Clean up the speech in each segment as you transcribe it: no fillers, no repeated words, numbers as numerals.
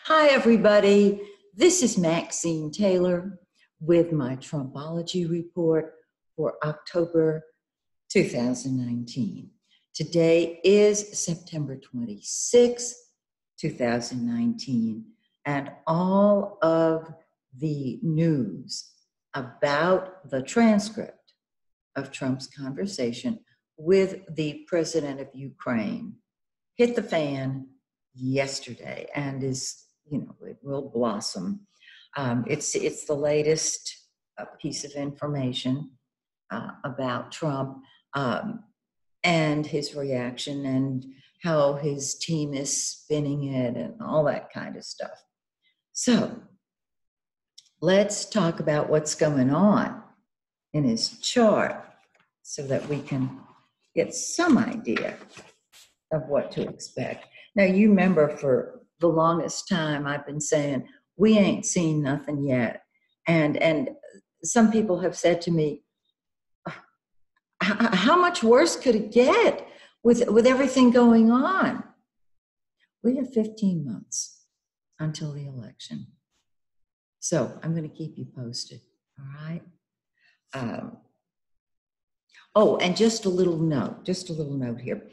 Hi, everybody. This is Maxine Taylor with my Trumpology report for October 2019. Today is September 26, 2019, and all of the news about the transcript of Trump's conversation with the president of Ukraine hit the fan yesterday and it will blossom. It's the latest piece of information about Trump and his reaction and how his team is spinning it and all that kind of stuff. So let's talk about what's going on in his chart so that we can get some idea of what to expect. Now, you remember for the longest time I've been saying, we ain't seen nothing yet. And some people have said to me, how much worse could it get with everything going on? We have 15 months until the election. So I'm going to keep you posted, all right? Oh, and just a little note here.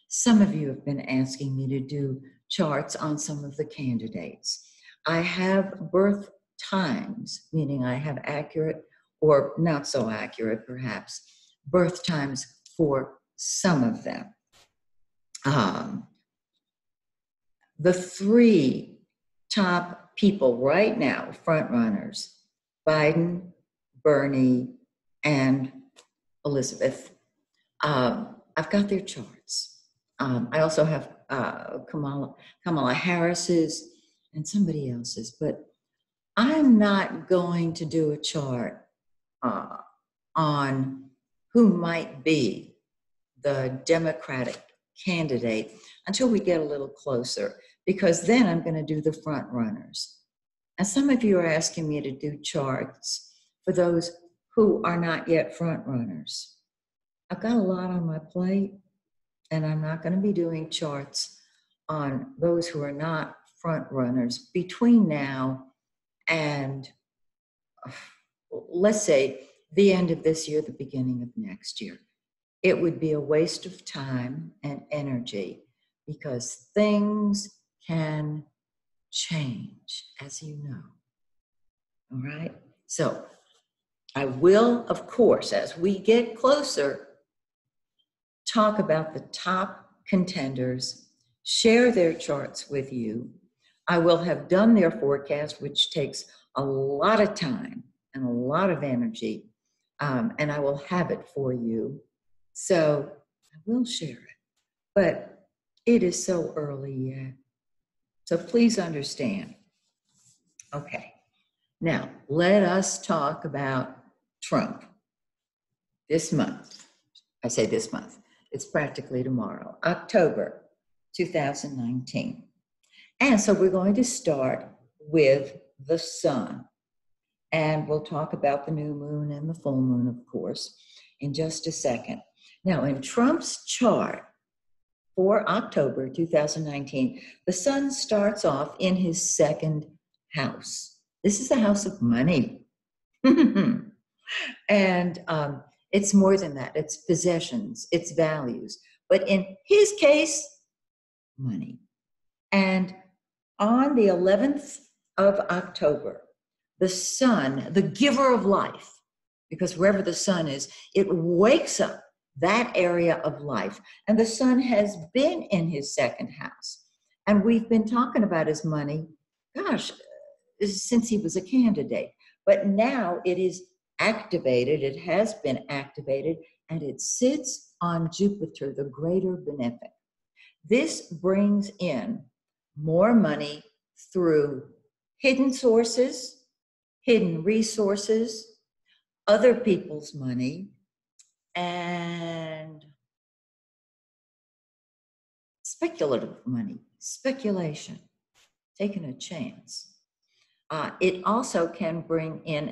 Some of you have been asking me to do charts on some of the candidates. I have birth times, meaning I have accurate or not so accurate, perhaps, birth times for some of them. The three top people right now, front runners, Biden, Bernie, and Elizabeth. I've got their charts. I also have Kamala Harris's and somebody else's, but I'm not going to do a chart on who might be the Democratic candidate until we get a little closer, because then I'm going to do the front runners. And some of you are asking me to do charts for those who are not yet front runners. I've got a lot on my plate, and I'm not going to be doing charts on those who are not front runners between now and, let's say, the end of this year, the beginning of next year. It would be a waste of time and energy because things can change, as you know. All right? So I will, of course, as we get closer, talk about the top contenders, share their charts with you. I will have done their forecast, which takes a lot of time and a lot of energy, and I will have it for you. So I will share it, but it is so early yet. So please understand. Okay, now let us talk about Trump this month. I say this month. It's practically tomorrow, October 2019. And so we're going to start with the sun. And we'll talk about the new moon and the full moon, of course, in just a second. Now, in Trump's chart for October 2019, the sun starts off in his second house. This is the house of money. And it's more than that. It's possessions, it's values. But in his case, money. And on the 11th of October, the sun, the giver of life, because wherever the sun is, it wakes up that area of life. And the sun has been in his second house. And we've been talking about his money, gosh, since he was a candidate. But now it is activated, it has been activated, and it sits on Jupiter, the greater benefic. This brings in more money through hidden sources, hidden resources, other people's money, and speculative money, speculation, taking a chance. It also can bring in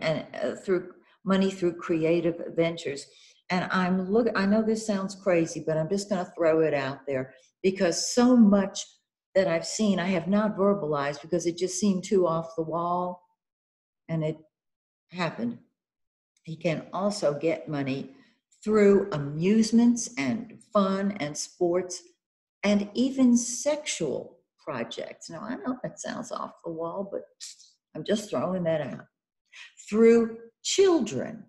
through money through creative ventures. And I know this sounds crazy, but I'm just going to throw it out there because so much that I've seen, I have not verbalized because it just seemed too off the wall, and it happened. He can also get money through amusements and fun and sports and even sexual projects. Now, I know that sounds off the wall, but I'm just throwing that out. Through children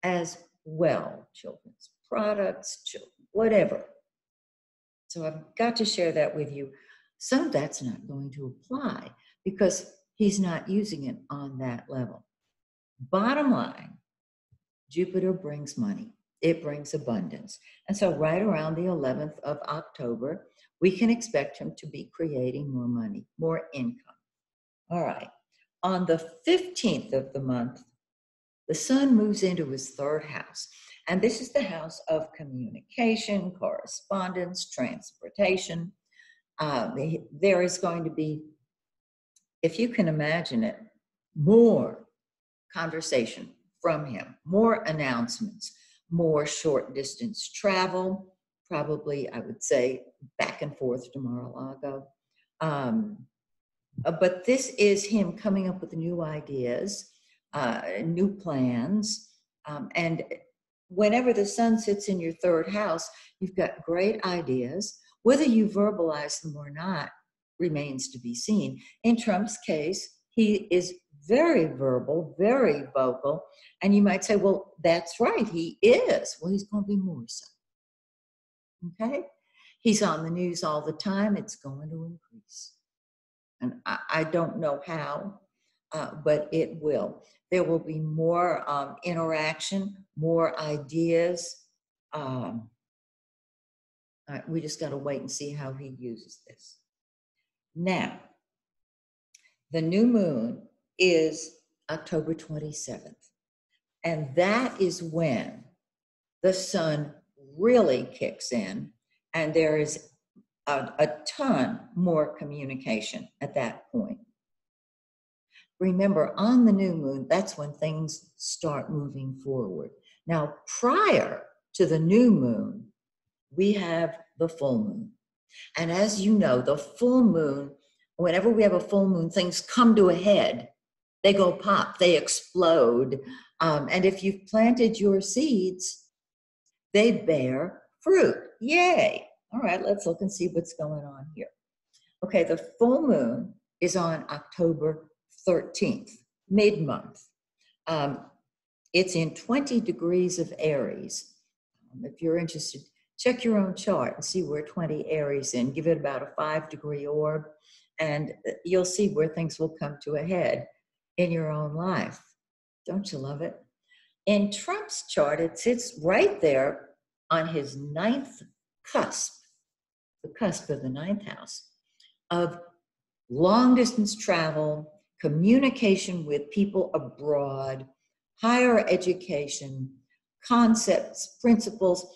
as well, children's products, children, whatever. So I've got to share that with you. Some of that's not going to apply because he's not using it on that level. Bottom line, Jupiter brings money. It brings abundance. And so right around the 11th of October, we can expect him to be creating more money, more income. All right. On the 15th of the month, the sun moves into his third house. And this is the house of communication, correspondence, transportation. There is going to be, if you can imagine it, more conversation from him, more announcements, more short distance travel, probably, I would say, back and forth to Mar-a-Lago. But this is him coming up with new ideas, new plans. And whenever the sun sits in your third house, you've got great ideas. Whether you verbalize them or not remains to be seen. In Trump's case, he is very verbal, very vocal. And you might say, well, that's right, he is. Well, he's going to be more so. Okay? He's on the news all the time. It's going to increase. And I don't know how, but it will. There will be more interaction, more ideas. We just got to wait and see how he uses this. Now, the new moon is October 27th. And that is when the sun really kicks in, and there is a ton more communication at that point. Remember, on the new moon, that's when things start moving forward. Now, prior to the new moon, we have the full moon. And as you know, the full moon, whenever we have a full moon, things come to a head. They go pop, they explode. And if you've planted your seeds, they bear fruit. Yay. All right, let's look and see what's going on here. Okay, the full moon is on October 13th, mid-month. It's in 20 degrees of Aries. If you're interested, check your own chart and see where 20 Aries in. Give it about a 5-degree orb, and you'll see where things will come to a head in your own life. Don't you love it? In Trump's chart, it sits right there on his 9th cusp, the cusp of the 9th house, of long-distance travel, communication with people abroad, higher education, concepts, principles.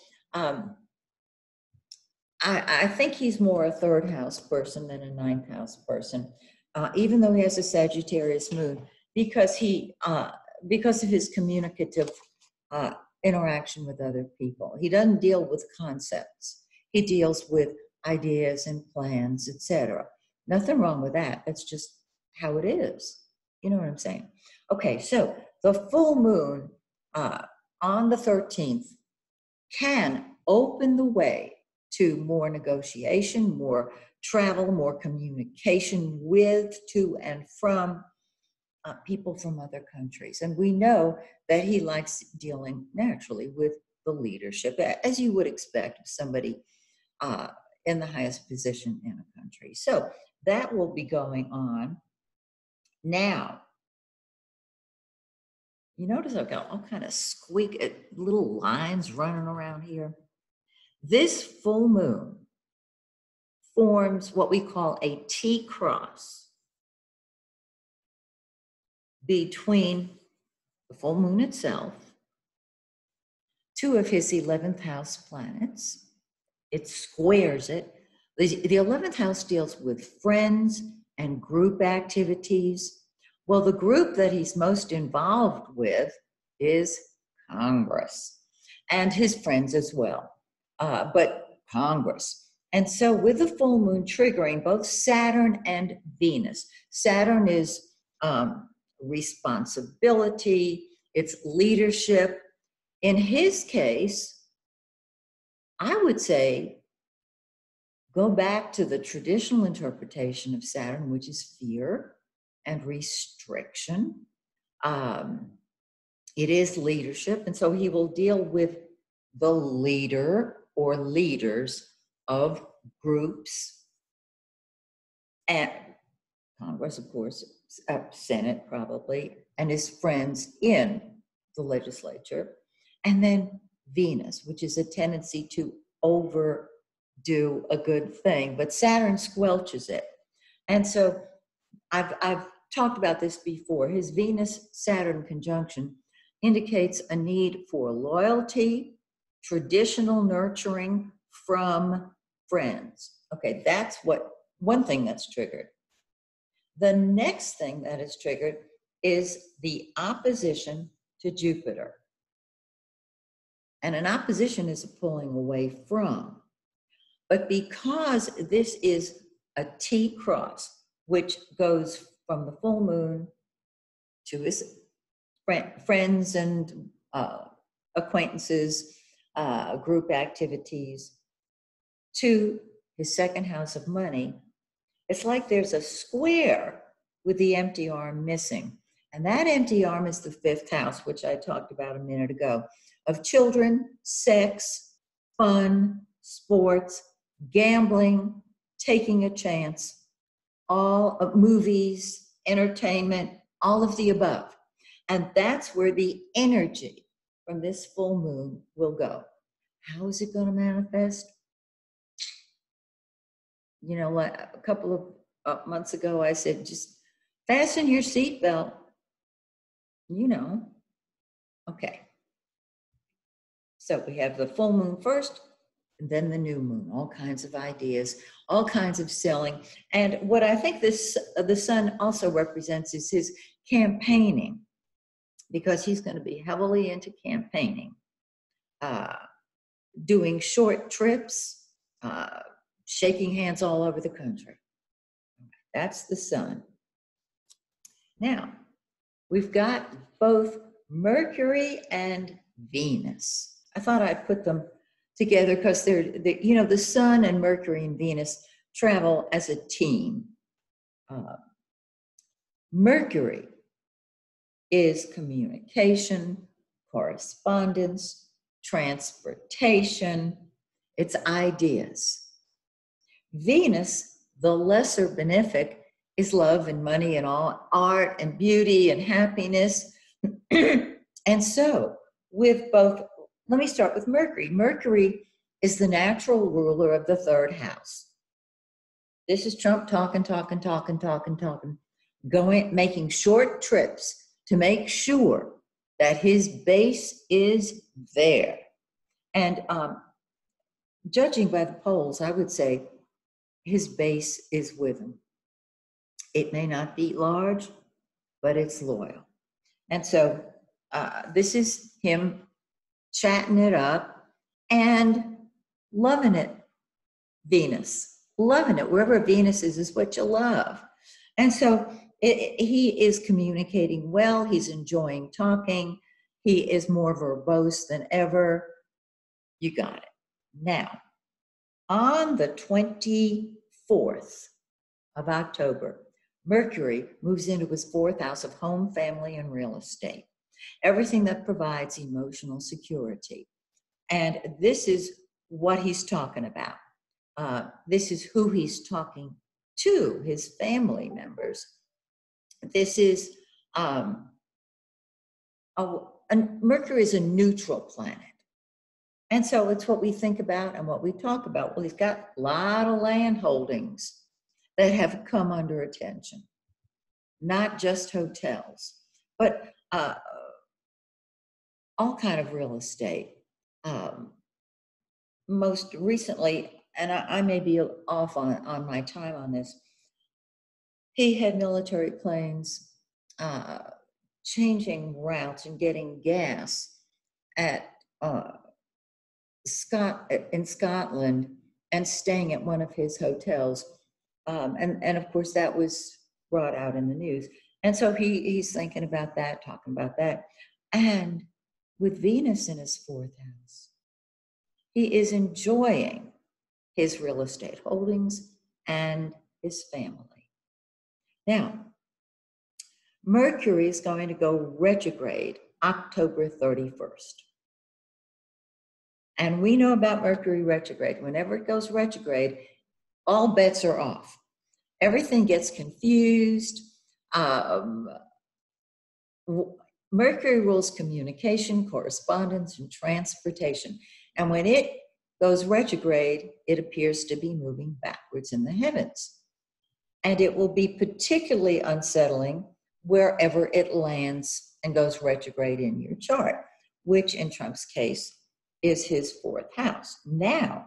I think he's more a 3rd house person than a 9th house person, even though he has a Sagittarius moon, because of his communicative interaction with other people. He doesn't deal with concepts. He deals with ideas and plans, etc. Nothing wrong with that. That's just how it is. You know what I'm saying? Okay, so the full moon on the 13th can open the way to more negotiation, more travel, more communication with, to, and from people from other countries. And we know that he likes dealing naturally with the leadership, as you would expect of somebody in the highest position in a country. So that will be going on. Now, you notice I've got all kind of little lines running around here. This full moon forms what we call a T-cross between the full moon itself, 2 of his 11th house planets. It squares it. The 11th house deals with friends and group activities. Well, the group that he's most involved with is Congress and his friends as well. But Congress, And so with the full moon triggering both Saturn and Venus, Saturn is responsibility, it's leadership. In his case, I would say go back to the traditional interpretation of Saturn, which is fear and restriction. It is leadership. And so he will deal with the leader or leaders of groups and Congress, of course, Senate probably, and his friends in the legislature. And then Venus, which is a tendency to overdo a good thing, but Saturn squelches it. And so I've talked about this before. His Venus-Saturn conjunction indicates a need for loyalty, traditional nurturing from friends. Okay, that's one thing that's triggered. The next thing that is triggered is the opposition to Jupiter. And an opposition is a pulling away from. But because this is a T cross, which goes from the full moon to his friends and acquaintances, group activities, to his second house of money, it's like there's a square with the empty arm missing. And that empty arm is the fifth house, which I talked about a minute ago, of children, sex, fun, sports, gambling, taking a chance, all of movies, entertainment, all of the above. And that's where the energy from this full moon will go. How is it going to manifest? You know, like a couple of months ago, I said, just fasten your seatbelt. You know, okay. So we have the full moon first, and then the new moon, all kinds of ideas, all kinds of selling. And what I think the sun also represents is his campaigning, because he's going to be heavily into campaigning, doing short trips, shaking hands all over the country. That's the sun. Now, we've got both Mercury and Venus. I thought I'd put them together because you know, the sun and Mercury and Venus travel as a team. Mercury is communication, correspondence, transportation, it's ideas. Venus, the lesser benefic, is love and money and all art and beauty and happiness. And so with both, let me start with Mercury. Mercury is the natural ruler of the third house. This is Trump talking, making short trips to make sure that his base is there. And judging by the polls, I would say his base is with him. It may not be large, but it's loyal. And so this is him chatting it up and loving it, Venus. Loving it. Wherever Venus is what you love. And so he is communicating well. He's enjoying talking. He is more verbose than ever. You got it. Now, on the 24th of October, Mercury moves into his fourth house of home, family, and real estate. Everything that provides emotional security. And this is what he's talking about. This is who he's talking to, his family members. This is, Mercury is a neutral planet. And so it's what we think about and what we talk about. Well, he's got a lot of land holdings that have come under attention, not just hotels, but all kind of real estate. Most recently, and I may be off on my time on this, he had military planes changing routes and getting gas at in Scotland, and staying at one of his hotels. And of course, that was brought out in the news. And so he's thinking about that, talking about that. And with Venus in his fourth house, he is enjoying his real estate holdings and his family. Now, Mercury is going to go retrograde October 31st. And we know about Mercury retrograde. Whenever it goes retrograde, all bets are off. Everything gets confused. Mercury rules communication, correspondence, and transportation. And when it goes retrograde, it appears to be moving backwards in the heavens. And it will be particularly unsettling wherever it lands and goes retrograde in your chart, which in Trump's case is his fourth house. Now,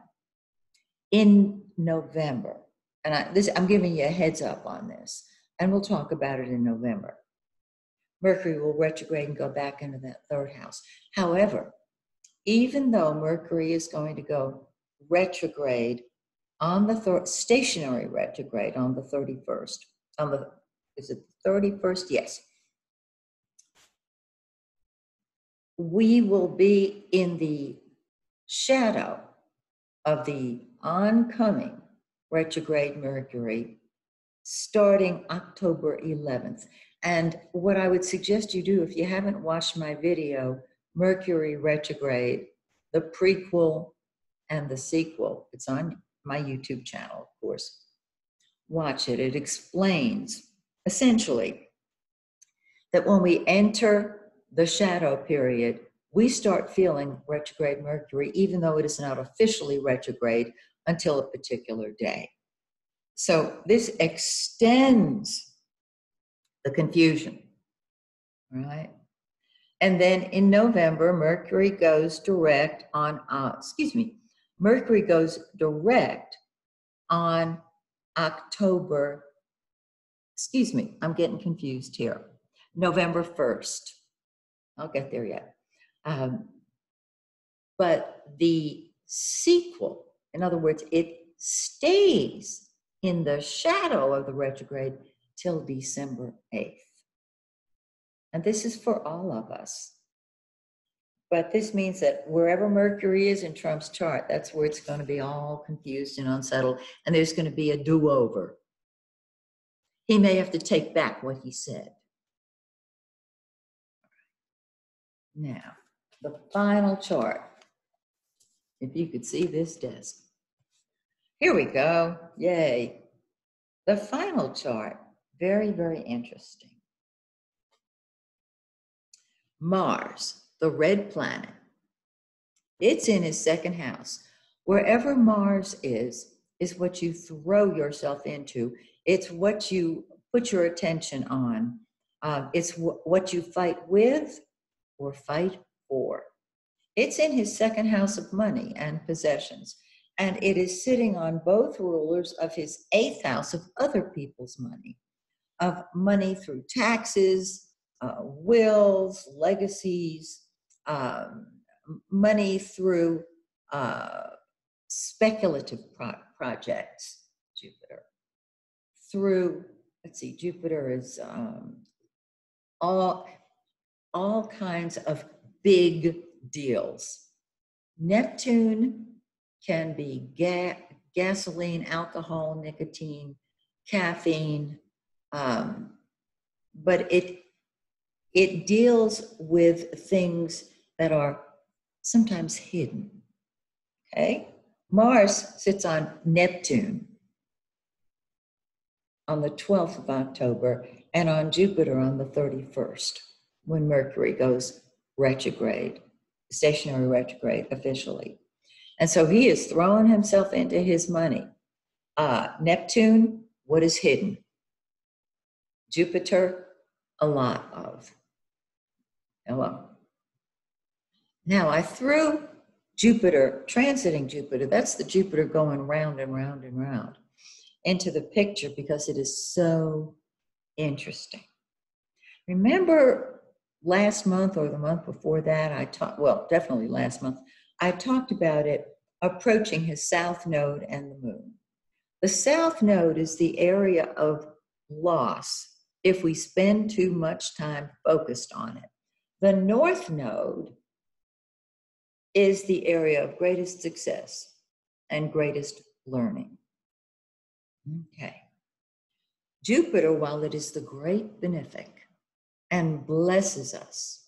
in November, and I'm giving you a heads up on this, and we'll talk about it in November. Mercury will retrograde and go back into that third house. However, even though Mercury is going to go retrograde on the stationary retrograde on the 31st, is it the 31st? Yes. We will be in the shadow of the oncoming retrograde Mercury starting October 11th. And what I would suggest you do, if you haven't watched my video, Mercury retrograde, the prequel and the sequel, it's on my YouTube channel, of course. Watch it. It explains essentially that when we enter the shadow period, we start feeling retrograde Mercury, even though it is not officially retrograde until a particular day. So this extends the confusion, right? And then in November, Mercury goes direct on, Mercury goes direct on October, I'm getting confused here. November 1st. I'll get there yet. But the sequel, in other words, it stays in the shadow of the retrograde till December 8th. And this is for all of us. But this means that wherever Mercury is in Trump's chart, that's where it's going to be all confused and unsettled, and there's going to be a do-over. He may have to take back what he said. Now, the final chart. If you could see this desk. Here we go. Yay. The final chart. Very, very interesting. Mars, the red planet. It's in his second house. Wherever Mars is what you throw yourself into. It's what you put your attention on. It's what you fight with or fight for. It's in his second house of money and possessions. And it is sitting on both rulers of his eighth house of other people's money, of money through taxes, wills, legacies, money through speculative projects, Jupiter. Through, Jupiter is all kinds of big deals. Neptune can be gasoline, alcohol, nicotine, caffeine, but it deals with things that are sometimes hidden, okay? Mars sits on Neptune on the 12th of October and on Jupiter on the 31st, when Mercury goes retrograde, stationary retrograde officially. And so he is throwing himself into his money. Neptune, what is hidden? Jupiter, a lot of. Hello. Now I threw Jupiter, transiting Jupiter, that's the Jupiter going round and round and round, into the picture because it is so interesting. Remember last month or the month before that, definitely last month, I talked about it approaching his south node and the moon. The south node is the area of loss if we spend too much time focused on it. The north node is the area of greatest success and greatest learning. Okay. Jupiter, while it is the great benefic and blesses us,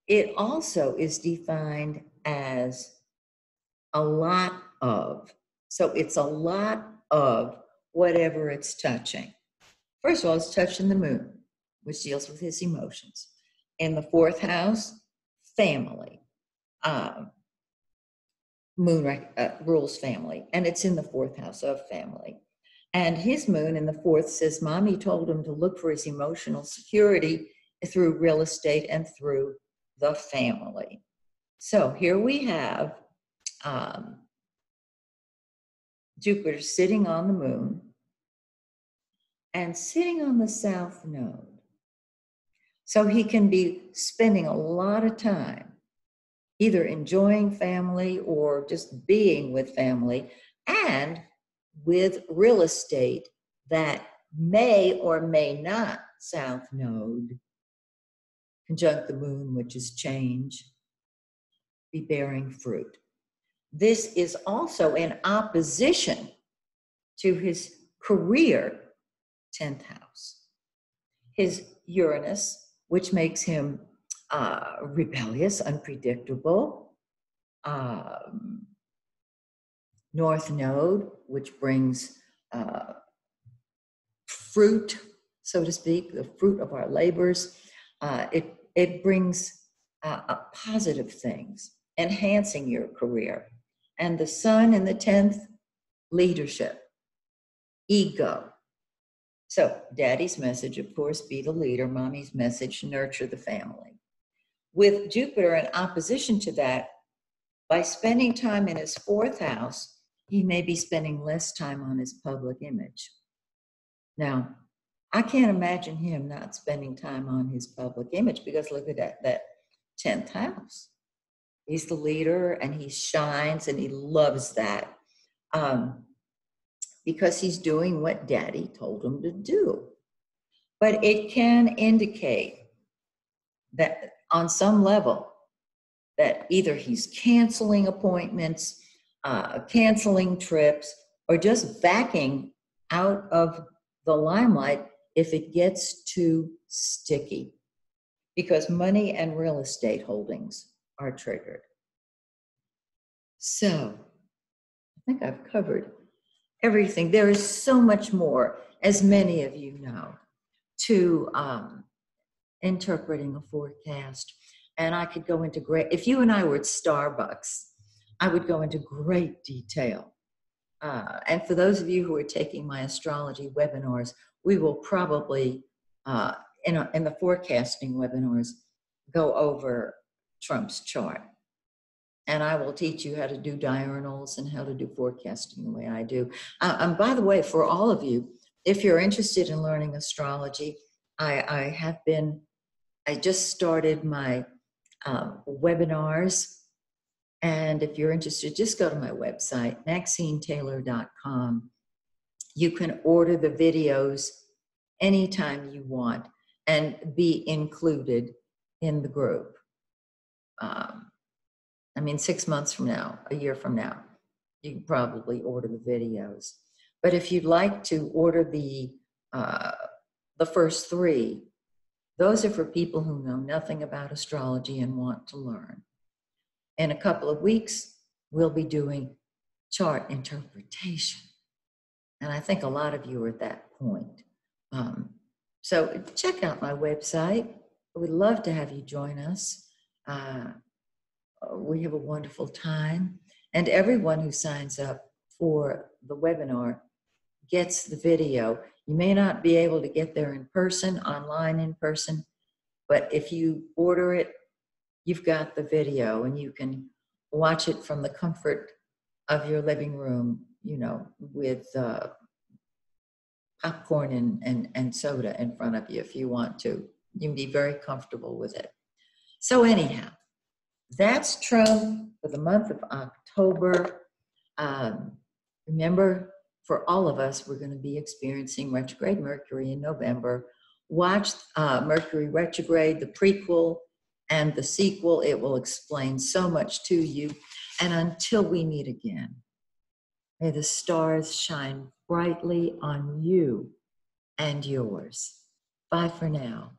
it also is defined as a lot of. So it's a lot of whatever it's touching. First of all, it's touching the moon, which deals with his emotions. In the fourth house, family. Moon rules family, and it's in the fourth house of family. And his moon in the fourth says, Mommy told him to look for his emotional security through real estate and through the family. So here we have Jupiter sitting on the moon and sitting on the south node. So he can be spending a lot of time either enjoying family or just being with family and with real estate that may or may not south node conjunct the moon, which is change, be bearing fruit. This is also in opposition to his career 10th house. His Uranus, which makes him rebellious, unpredictable. North node, which brings fruit, so to speak, the fruit of our labors. It brings positive things, enhancing your career. And the sun in the 10th, leadership, ego. So daddy's message, of course, be the leader. Mommy's message, nurture the family. With Jupiter in opposition to that, by spending time in his fourth house, he may be spending less time on his public image. Now, I can't imagine him not spending time on his public image because look at that 10th house. He's the leader and he shines and he loves that because he's doing what daddy told him to do. But it can indicate that on some level that either he's canceling appointments, canceling trips, or just backing out of the limelight if it gets too sticky, because money and real estate holdings are triggered. So I think I've covered everything. There is so much more, as many of you know, to interpreting a forecast. And I could go into great, if you and I were at Starbucks, I would go into great detail. And for those of you who are taking my astrology webinars, we will probably, in the forecasting webinars, go over Trump's chart. And I will teach you how to do diurnals and how to do forecasting the way I do. And by the way, for all of you, if you're interested in learning astrology, I just started my webinars. And if you're interested, just go to my website, MaxineTaylor.com. You can order the videos anytime you want and be included in the group. 6 months from now, a year from now, you can probably order the videos. But if you'd like to order the first 3, those are for people who know nothing about astrology and want to learn. In a couple of weeks, we'll be doing chart interpretation. And I think a lot of you are at that point. So check out my website. We'd love to have you join us. We have a wonderful time. And everyone who signs up for the webinar gets the video. You may not be able to get there in person, online in person, but if you order it, you've got the video and you can watch it from the comfort of your living room, with popcorn and soda in front of you if you want to. You can be very comfortable with it. So anyhow, That's Trump for the month of October. Remember, for all of us, we're going to be experiencing retrograde Mercury in November. Watch Mercury retrograde, the prequel and the sequel. It will explain so much to you. And until we meet again, may the stars shine brightly on you and yours. Bye for now.